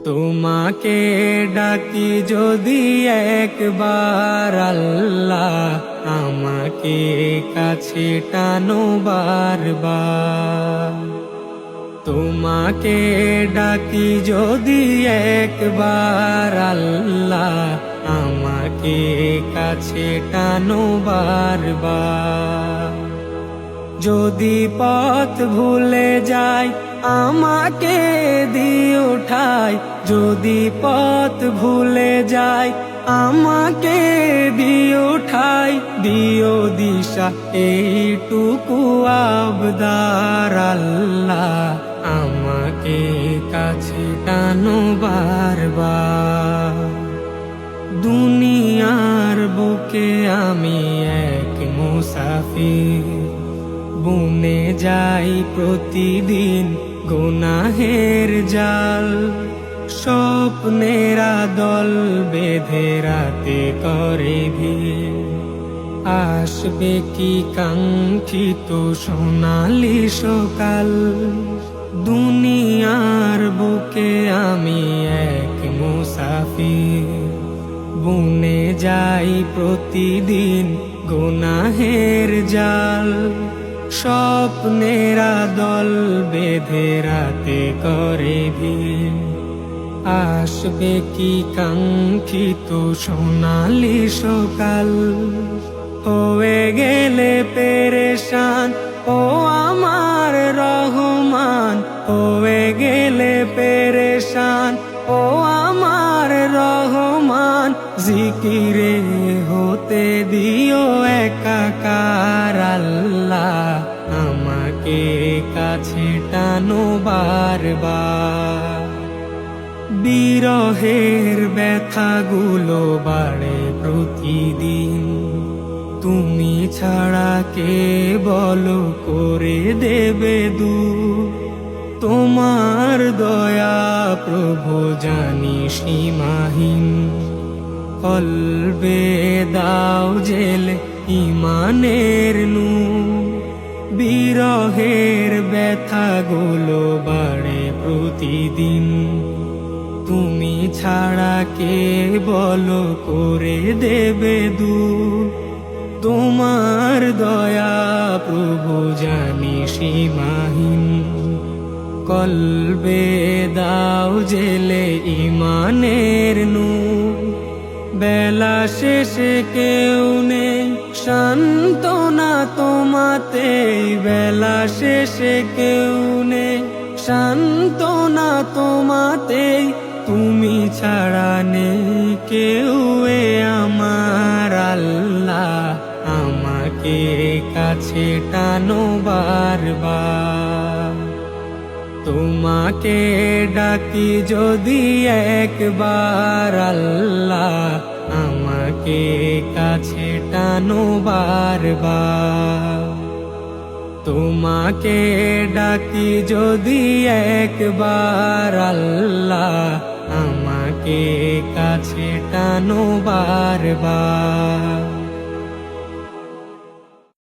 তোমাকে ডাকি যদি একবার আল্লাহ, আমাকে কাছে টানো বারবার। তোমাকে ডাকি যদি একবার আল্লাহ, আমাকে কাছে টানো বারবার। যদি পথ ভুলে যাই আমাকে দিও ঠাই, যদি পথ ভুলে যাই আমাকে দিও ঠাই, দিও দিশা এইটুকু আবদার আল্লাহ, আমাকে কাছে টানো বারবার। দুনিয়ার বুকে আমি এক মুসাফির, বুনে যাই প্রতিদিন গুনাহের জাল। স্বপ্নেরা দল বেঁধে রাতে করে ভিড়, আসবে কি কাঙ্ক্ষিত সোনালি সকাল। দুনিয়ার বুকে আমি এক মুসাফির, বুনে যাই প্রতিদিন গুনাহের জাল। স্বপ্নেরা দল বেঁধে রাতে করে ভিড়, আসবে কি কাঙ্ক্ষিত সোনালি সকাল। হয়ে গেলে পেরেশান ও আমার রহমান, হয়ে গেলে পেরেশান ও আমার রহমান। জিকিরে হতে দিও একাকার আল্লাহ, আমাকে কাছে টানো বারবার। বিরহের ব্যথাগুলো বাড়ে প্রতিদিন, তুমি ছাড়া কে বলো করে দেবে দূর। তোমার দয়া প্রভু জানি সীমাহীন, কলবে দাও জেলে ইমানের নূর। বিরহের ব্যথাগুলো বাড়ে প্রতিদিন, তুমি ছাড়া কে বলো করে দেবে দূর। তোমার দয়া প্রভু জানি সীমাহীন, কলবে দাও জেলে ইমানের নূর। বেলা শেষে কেউ নেই সান্ত্বনা তোমাতেই, বেলা শেষে কেউ নেই সান্ত্বনা তোমাতেই। তুমি ছাড়া নেই কেউ এ আমার আল্লাহ, আমাকে কাছে টানো বারবার। তোমাকে ডাকি যদি একবার আল্লাহ, আমাকে কাছে টানো বারবার। তোমাকে ডাকি যদি একবার আল্লাহ, আমাকে কাছে টানো বারবার।